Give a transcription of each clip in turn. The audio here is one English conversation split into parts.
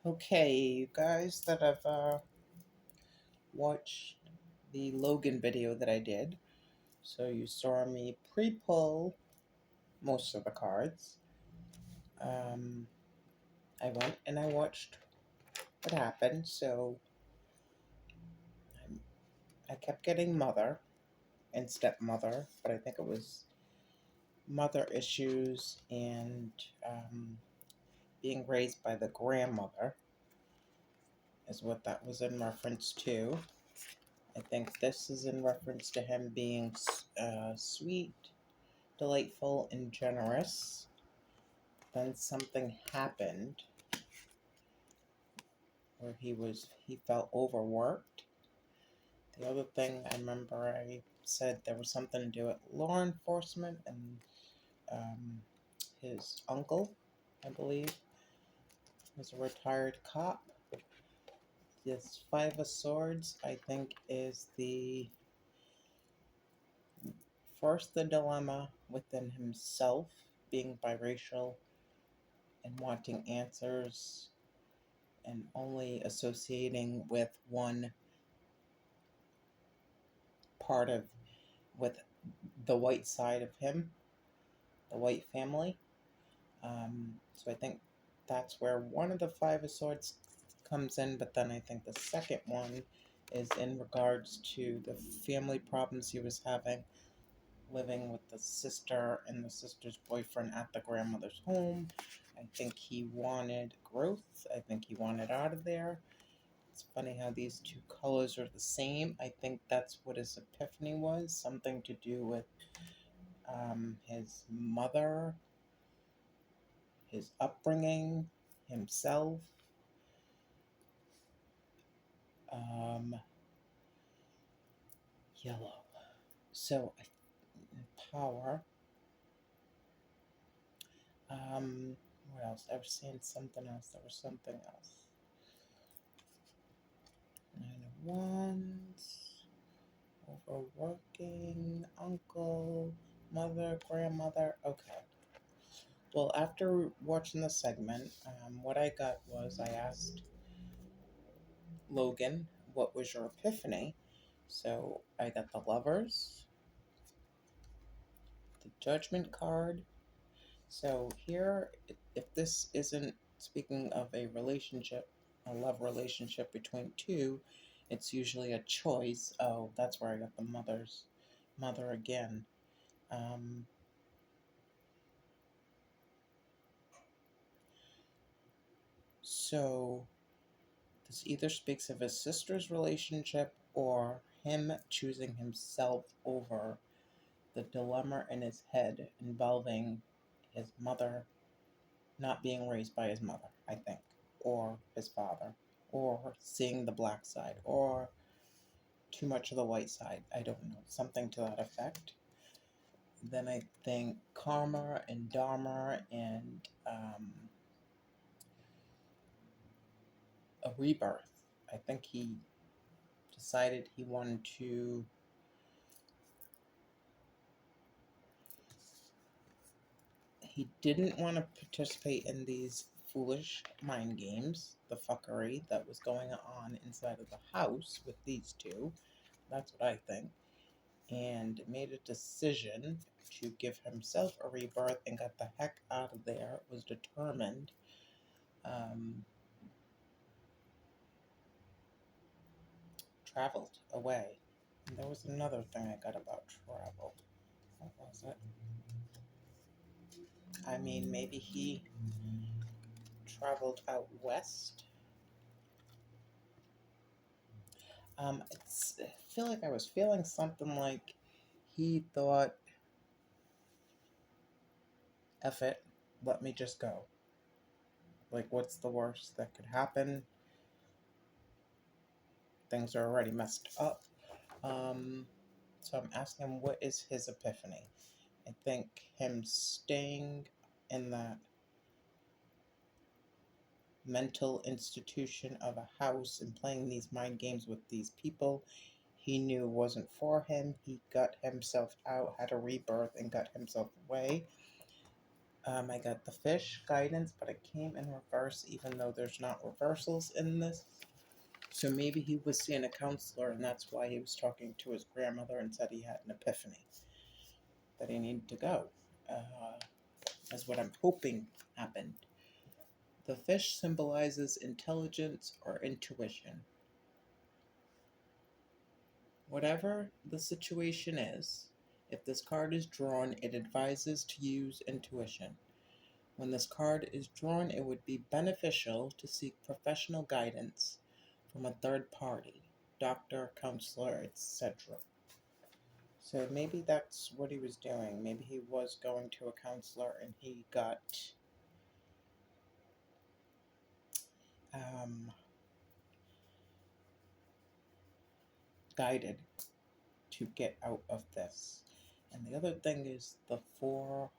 Okay, you guys that have watched the Logan video that I did, so you saw me pre-pull most of the cards. Um, I went and I watched what happened, so I kept getting mother and stepmother, but I think it was mother issues and being raised by the grandmother is what that was in reference to. I think this is in reference to him being sweet, delightful, and generous. Then something happened where he felt overworked. The other thing I remember I said there was something to do with law enforcement and his uncle, I believe, was a retired cop. This Five of Swords, I think, is the dilemma within himself, being biracial and wanting answers and only associating with one part of with the white side of him, the white family. So I think that's where one of the Five of Swords comes in, but then I think the second one is in regards to the family problems he was having living with the sister and the sister's boyfriend at the grandmother's home. I think he wanted growth. I think he wanted out of there. It's funny how these two colors are the same. I think that's what his epiphany was. Something to do with his mother, his upbringing, himself. Um, Yellow. So, power. What else? I was saying something else. There was something else. Nine of Wands. Overworking. Uncle. Mother. Grandmother. Okay. Well, after watching the segment, what I got was I asked Logan, what was your epiphany? So I got the Lovers, the Judgment card. So here, if this isn't speaking of a relationship, a love relationship between two, it's usually a choice. Oh, that's where I got the mother again. Um, so this either speaks of his sister's relationship or him choosing himself over the dilemma in his head involving his mother not being raised by his mother, I think, or his father, or seeing the black side, or too much of the white side. I don't know, something to that effect. Then I think karma and dharma and a rebirth. I think he decided he wanted to he didn't want to participate in these foolish mind games, the fuckery that was going on inside of the house with these two. That's what I think. And made a decision to give himself a rebirth and got the heck out of there. Was determined. Traveled away. And there was another thing I got about travel. What was it? I mean, maybe he traveled out west. I feel like I was feeling something like he thought, F it, let me just go. Like, what's the worst that could happen? Things are already messed up. So I'm asking him, what is his epiphany? I think him staying in that mental institution of a house and playing these mind games with these people he knew wasn't for him. He got himself out, had a rebirth, and got himself away. I got the fish guidance, but it came in reverse, even though there's not reversals in this. So maybe he was seeing a counselor, and that's why he was talking to his grandmother and said he had an epiphany that he needed to go. That's what I'm hoping happened. The fish symbolizes intelligence or intuition. Whatever the situation is, if this card is drawn, it advises to use intuition. When this card is drawn, it would be beneficial to seek professional guidance from a third party, doctor, counselor, etc. So maybe that's what he was doing. Maybe he was going to a counselor and he got guided to get out of this. And the other thing is the four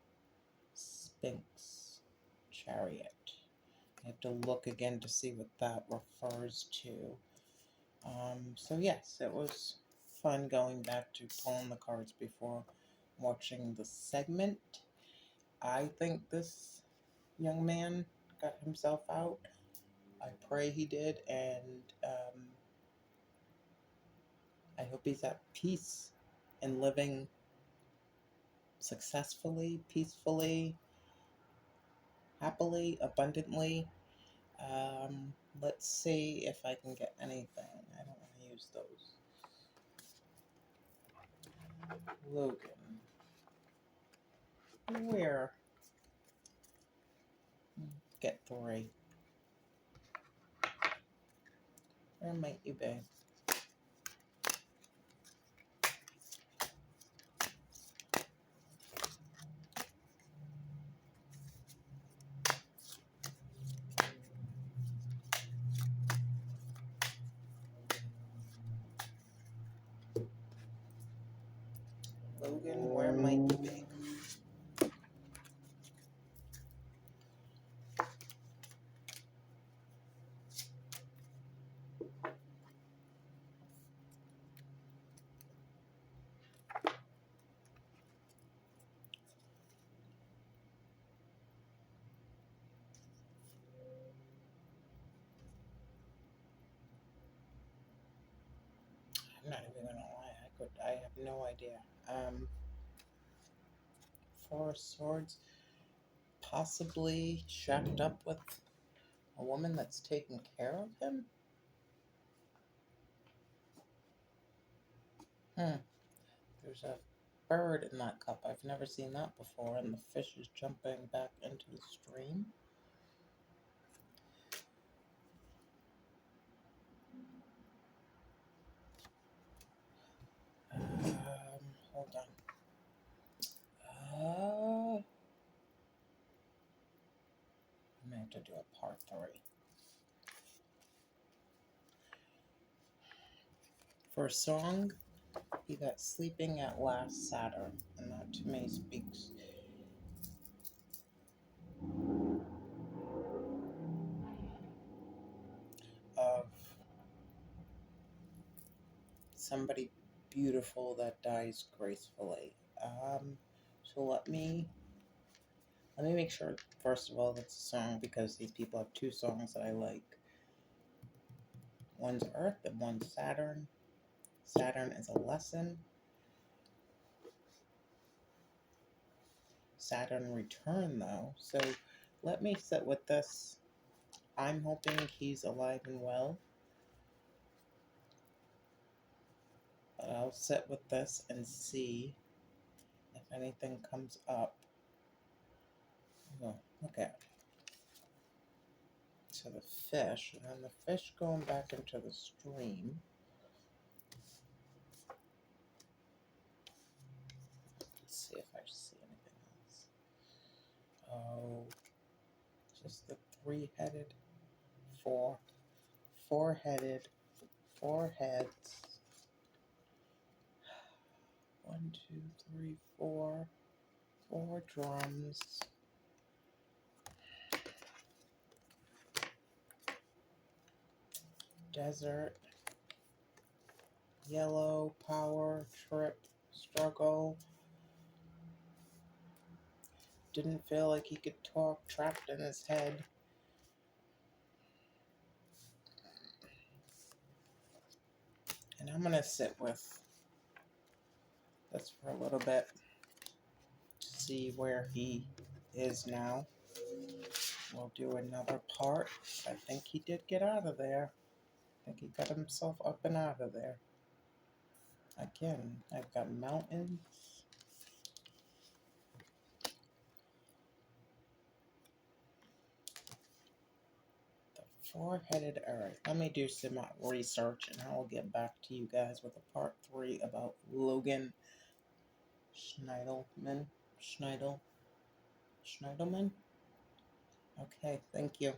Sphinx chariot. I have to look again to see what that refers to. So yes, it was fun going back to pulling the cards before watching the segment. I think this young man got himself out. I pray he did, and I hope he's at peace and living successfully, peacefully, happily, abundantly. Let's see if I can get anything. I don't want to use those. Logan. Where? Get 3. Where might you be? Logan, where might you be? I'm not even gonna lie. I have no idea. 4 swords, possibly shacked up with a woman that's taking care of him. There's a bird in that cup. I've never seen that before, and the fish is jumping back into the stream. Hold on. I'm gonna have to do a part 3. For a song, he got Sleeping at Last Saturn, and that to me speaks of somebody beautiful that dies gracefully. So let me make sure, first of all, that's a song, because these people have 2 songs that I like. One's Earth and one's Saturn. Saturn is a lesson. Saturn return, though. So let me sit with this. I'm hoping he's alive and well. But I'll sit with this and see if anything comes up. Oh, look at it. To the fish, and then the fish going back into the stream. Let's see if I see anything else. Oh, just the 3-headed, 4-headed, 4 heads. 1, 2, 3, 4. 4 drums. Desert. Yellow, power, trip, struggle. didn't feel like he could talk, trapped in his head. And I'm going to sit with this for a little bit to see where he is now. We'll do another part. I think he did get out of there. I think he got himself up and out of there. Again, I've got mountains. The four-headed. Alright, let me do some research and I will get back to you guys with a part 3 about Logan Schiendelman. Okay, thank you.